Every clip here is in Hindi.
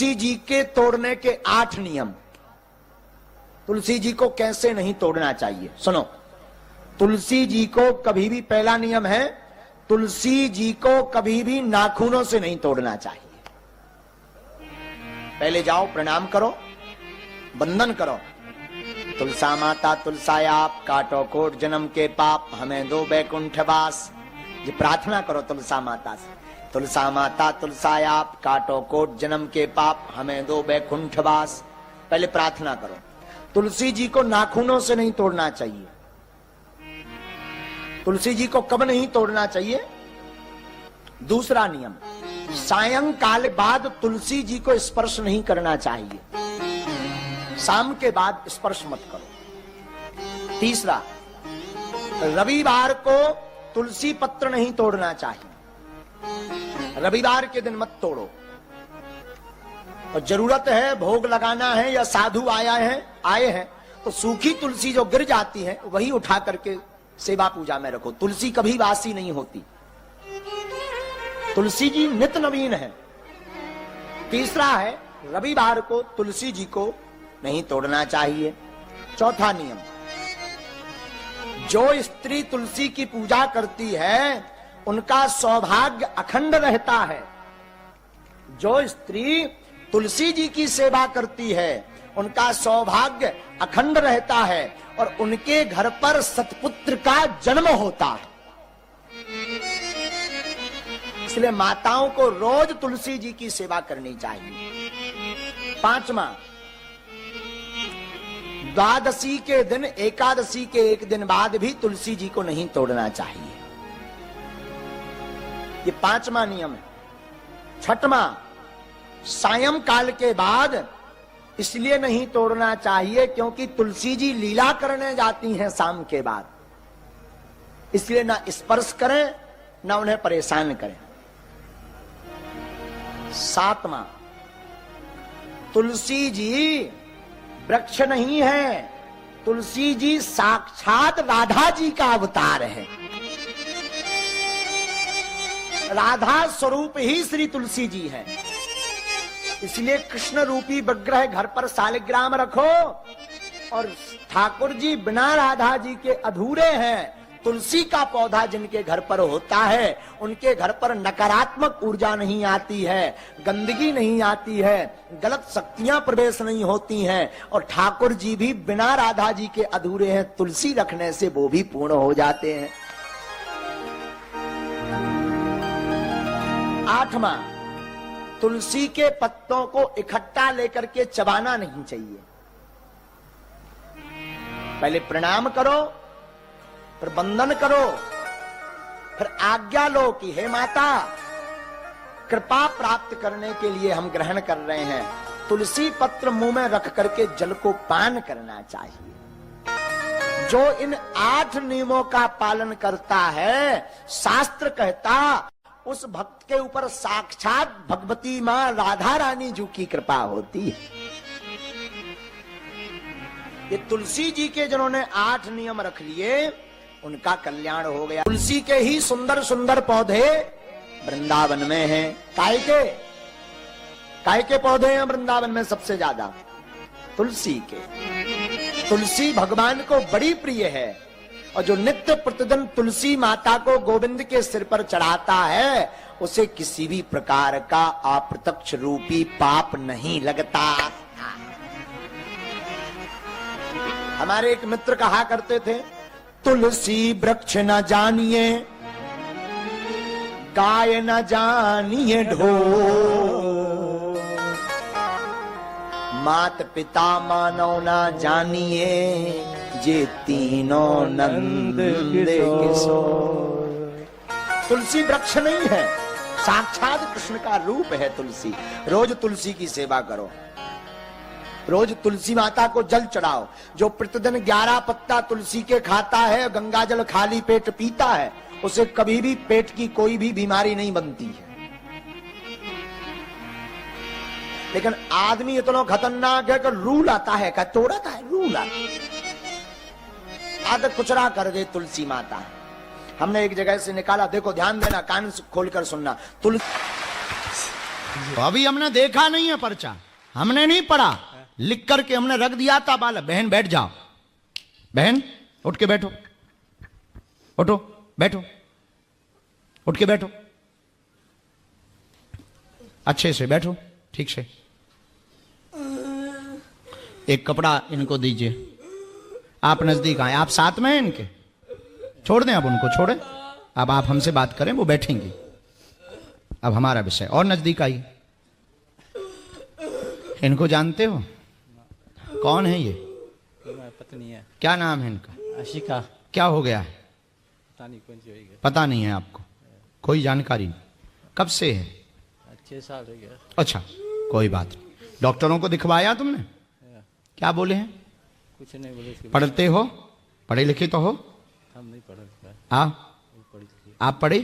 तुलसी जी के तोड़ने के 8 नियम। तुलसी जी को कैसे नहीं तोड़ना चाहिए सुनो। तुलसी जी को कभी भी, पहला नियम है, तुलसी जी को कभी भी नाखूनों से नहीं तोड़ना चाहिए। पहले जाओ प्रणाम करो, वंदन करो। तुलसा माता तुलसायाप, काटो कोट जन्म के पाप, हमें दो बैकुंठ वास। ये प्रार्थना करो तुलसा माता से। तुलसा माता तुलसायाप, काटो कोट जन्म के पाप, हमें दो बैकुंठ वास। पहले प्रार्थना करो। तुलसी जी को नाखूनों से नहीं तोड़ना चाहिए। तुलसी जी को कब नहीं तोड़ना चाहिए? दूसरा नियम, सायंकाल बाद तुलसी जी को स्पर्श नहीं करना चाहिए। शाम के बाद स्पर्श मत करो। तीसरा, रविवार को तुलसी पत्र नहीं तोड़ना चाहिए। रविवार के दिन मत तोड़ो। और जरूरत है, भोग लगाना है या साधु आए हैं तो सूखी तुलसी जो गिर जाती है वही उठा करके सेवा पूजा में रखो। तुलसी कभी वासी नहीं होती, तुलसी जी नित्य नवीन है। तीसरा है, रविवार को तुलसी जी को नहीं तोड़ना चाहिए। चौथा नियम, जो स्त्री तुलसी की पूजा करती है उनका सौभाग्य अखंड रहता है। जो स्त्री तुलसी जी की सेवा करती है उनका सौभाग्य अखंड रहता है और उनके घर पर सतपुत्र का जन्म होता है। इसलिए माताओं को रोज तुलसी जी की सेवा करनी चाहिए। पांचवा, द्वादशी के दिन, एकादशी के एक दिन बाद भी तुलसी जी को नहीं तोड़ना चाहिए। ये पांचवा नियम है। छठवां, सायंकाल के बाद इसलिए नहीं तोड़ना चाहिए क्योंकि तुलसी जी लीला करने जाती हैं शाम के बाद, इसलिए ना स्पर्श करें ना उन्हें परेशान करें। सातवां, तुलसी जी वृक्ष नहीं है, तुलसी जी साक्षात राधा जी का अवतार है। राधा स्वरूप ही श्री तुलसी जी है। इसलिए कृष्ण रूपी विग्रह घर पर शालिग्राम रखो। और ठाकुर जी बिना राधा जी के अधूरे हैं। तुलसी का पौधा जिनके घर पर होता है उनके घर पर नकारात्मक ऊर्जा नहीं आती है, गंदगी नहीं आती है, गलत शक्तियां प्रवेश नहीं होती हैं। और ठाकुर जी भी बिना राधा जी के अधूरे हैं, तुलसी रखने से वो भी पूर्ण हो जाते हैं। आठवां, तुलसी के पत्तों को इकट्ठा लेकर के चबाना नहीं चाहिए। पहले प्रणाम करो, फिर वंदन करो, फिर आज्ञा लो कि हे माता, कृपा प्राप्त करने के लिए हम ग्रहण कर रहे हैं। तुलसी पत्र मुंह में रख करके जल को पान करना चाहिए। जो इन 8 नियमों का पालन करता है, शास्त्र कहता उस भक्त के ऊपर साक्षात भगवती मां राधा रानी जी की कृपा होती है। ये तुलसी जी के जिन्होंने 8 नियम रख लिए उनका कल्याण हो गया। तुलसी के ही सुंदर सुंदर पौधे वृंदावन में हैं। काय के पौधे हैं वृंदावन में सबसे ज्यादा? तुलसी के। तुलसी भगवान को बड़ी प्रिय है और जो नित्य प्रतिदिन तुलसी माता को गोविंद के सिर पर चढ़ाता है उसे किसी भी प्रकार का अप्रत्यक्ष रूपी पाप नहीं लगता। हमारे एक मित्र कहा करते थे, तुलसी वृक्ष न जानिए, गाय न जानिए ढोर, मात पिता मानव न जानिए, जे तीनों नंद किशोर। तुलसी वृक्ष नहीं है, साक्षात कृष्ण का रूप है तुलसी। रोज तुलसी की सेवा करो, रोज तुलसी माता को जल चढ़ाओ। जो प्रतिदिन 11 पत्ता तुलसी के खाता है, गंगा जल खाली पेट पीता है, उसे कभी भी पेट की कोई भी बीमारी नहीं बनती है। लेकिन आदमी इतना खतरनाक है कि रूल आता है, क्या तोड़ता है, रूल आता है, आदत कुचरा कर दे तुलसी माता। हमने एक जगह से निकाला, देखो ध्यान देना, कान खोलकर सुनना। तो अभी हमने देखा नहीं है पर्चा, हमने नहीं पढ़ा, लिख करके हमने रख दिया था। बाल बहन बैठ जाओ, बहन उठ के बैठो, उठो बैठो, उठ के बैठो, अच्छे से बैठो, ठीक से। एक कपड़ा इनको दीजिए। आप नजदीक आए, आप साथ में हैं इनके, छोड़ दें अब उनको, छोड़े। अब आप हमसे बात करें, वो बैठेंगी। अब हमारा विषय, और नजदीक आइए। इनको जानते हो? कौन है ये? पत्नी है। क्या नाम है इनका? आशिका। क्या हो गया है? पता नहीं, कौन सी हुई है। पता नहीं है आपको? कोई जानकारी नहीं? कब से है? 6 साल हो गया। अच्छा, कोई बात नहीं। डॉक्टरों को दिखवाया तुमने? क्या बोले हैं? कुछ नहीं बोले। पढ़ते हो? पढ़े लिखे तो हो? हम नहीं पढ़े। आप पढ़े?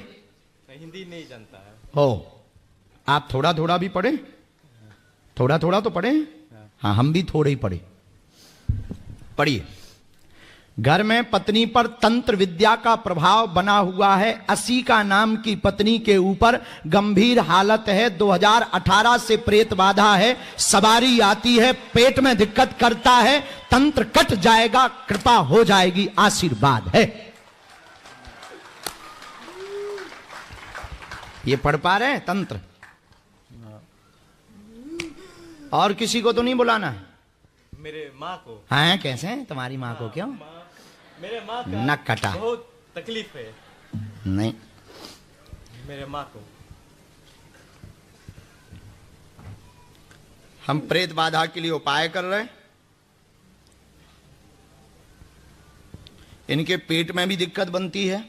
हिंदी नहीं जानता है। हो आप थोड़ा थोड़ा भी पढ़े? थोड़ा थोड़ा तो पढ़े? हाँ, हम भी थोड़े ही पढ़े। पढ़िए। घर में पत्नी पर तंत्र विद्या का प्रभाव बना हुआ है। असीका नाम की पत्नी के ऊपर गंभीर हालत है। 2018 से प्रेत बाधा है, सवारी आती है, पेट में दिक्कत करता है, तंत्र कट जाएगा, कृपा हो जाएगी, आशीर्वाद है। ये पढ़ पा रहे हैं तंत्र? और किसी को तो नहीं बुलाना है? मेरे माँ को। हाँ, कैसे हैं तुम्हारी माँ को? क्यों? मेरे माँ का नक कटा, बहुत तकलीफ है। नहीं मेरे माँ को। हम प्रेत बाधा के लिए उपाय कर रहे हैं। इनके पेट में भी दिक्कत बनती है,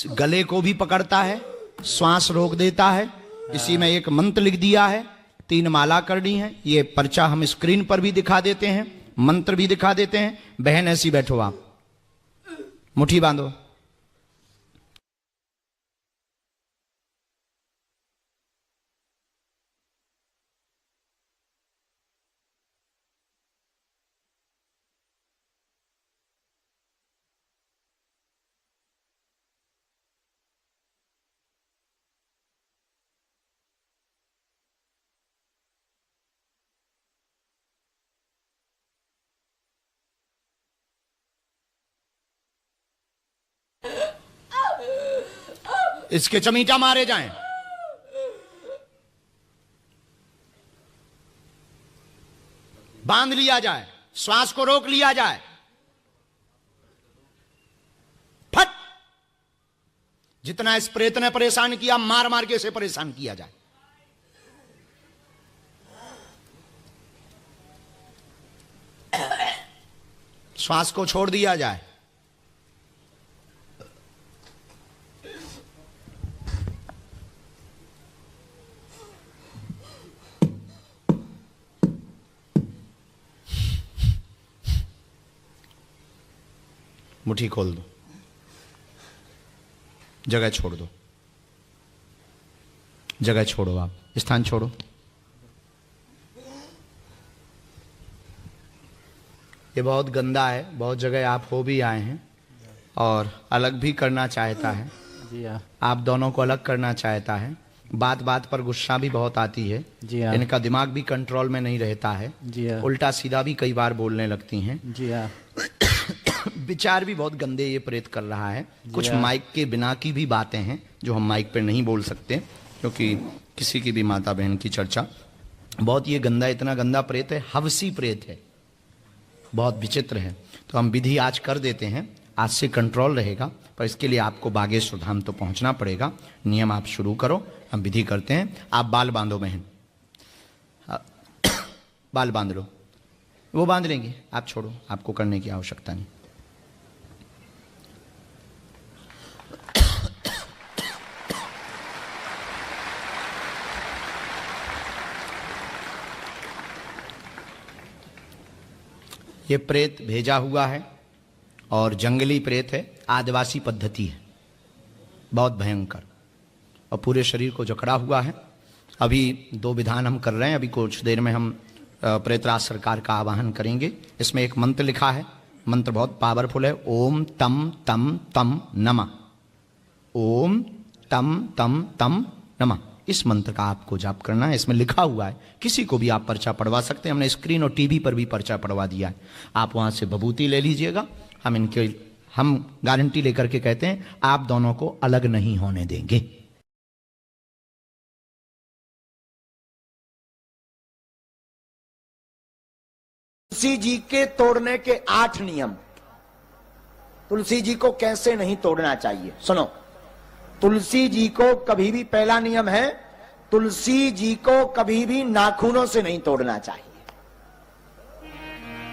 गले को भी पकड़ता है, श्वास रोक देता है। इसी में एक मंत्र लिख दिया है, 3 माला करनी है। ये पर्चा हम स्क्रीन पर भी दिखा देते हैं, मंत्र भी दिखा देते हैं। बहन ऐसी बैठो, आप मुट्ठी बांधो। इसके चमीटा मारे जाएं। बांध लिया जाए, श्वास को रोक लिया जाए। फट! जितना इस प्रेत ने परेशान किया, मार मार के इसे परेशान किया जाए। श्वास को छोड़ दिया जाए। मुट्ठी खोल दो, जगह छोड़ दो, जगह छोड़ो, आप स्थान छोड़ो। ये बहुत गंदा है, बहुत जगह आप हो भी आए हैं और अलग भी करना चाहता है। जी हाँ। आप दोनों को अलग करना चाहता है। बात बात पर गुस्सा भी बहुत आती है। जी हाँ। इनका दिमाग भी कंट्रोल में नहीं रहता है। जी हाँ। उल्टा सीधा भी कई बार बोलने लगती हैं। जी हाँ। विचार भी बहुत गंदे ये प्रेत कर रहा है। कुछ हाँ। माइक के बिना की भी बातें हैं जो हम माइक पे नहीं बोल सकते, क्योंकि किसी की भी माता बहन की चर्चा। बहुत ये गंदा, इतना गंदा प्रेत है, हवसी प्रेत है, बहुत विचित्र है। तो हम विधि आज कर देते हैं, आज से कंट्रोल रहेगा, पर इसके लिए आपको बागेश्वर धाम तो पहुंचना पड़ेगा। नियम आप शुरू करो, हम विधि करते हैं। आप बाल बांधो बहन, बाल बांध लो। वो बांध लेंगे, आप छोड़ो, आपको करने की आवश्यकता नहीं। ये प्रेत भेजा हुआ है और जंगली प्रेत है, आदिवासी पद्धति है, बहुत भयंकर, और पूरे शरीर को जकड़ा हुआ है। अभी 2 विधान हम कर रहे हैं। अभी कुछ देर में हम प्रेतराज सरकार का आवाहन करेंगे। इसमें एक मंत्र लिखा है, मंत्र बहुत पावरफुल है। ओम तम तम तम नमः, ओम तम तम तम नमः। इस मंत्र का आपको जाप करना है। इसमें लिखा हुआ है, किसी को भी आप पर्चा पढ़वा सकते हैं। हमने स्क्रीन और टीवी पर भी पर्चा पढ़वा दिया है। आप वहां से विभूति ले लीजिएगा। हम गारंटी लेकर के कहते हैं आप दोनों को अलग नहीं होने देंगे। तुलसी जी के तोड़ने के 8 नियम। तुलसी जी को कैसे नहीं तोड़ना चाहिए, सुनो। तुलसी जी को कभी भी, पहला नियम है, तुलसी जी को कभी भी नाखूनों से नहीं तोड़ना चाहिए।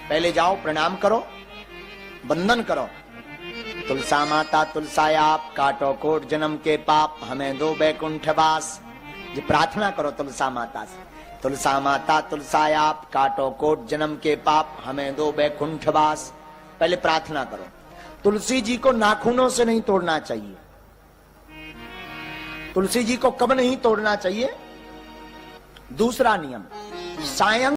पहले जाओ, प्रणाम करो, वंदन करो। तुलसा माता तुलसायाप, काटो कोट जन्म के पाप, हमें दो बैकुंठवास। ये प्रार्थना करो तुलसा माता से। तुलसा माता तुलसायाप, काटो कोट जन्म के पाप, हमें दो बैकुंठवास। पहले प्रार्थना करो। तुलसी जी को नाखूनों से नहीं तोड़ना चाहिए। तुलसी जी को कब नहीं तोड़ना चाहिए? दूसरा नियम, सायं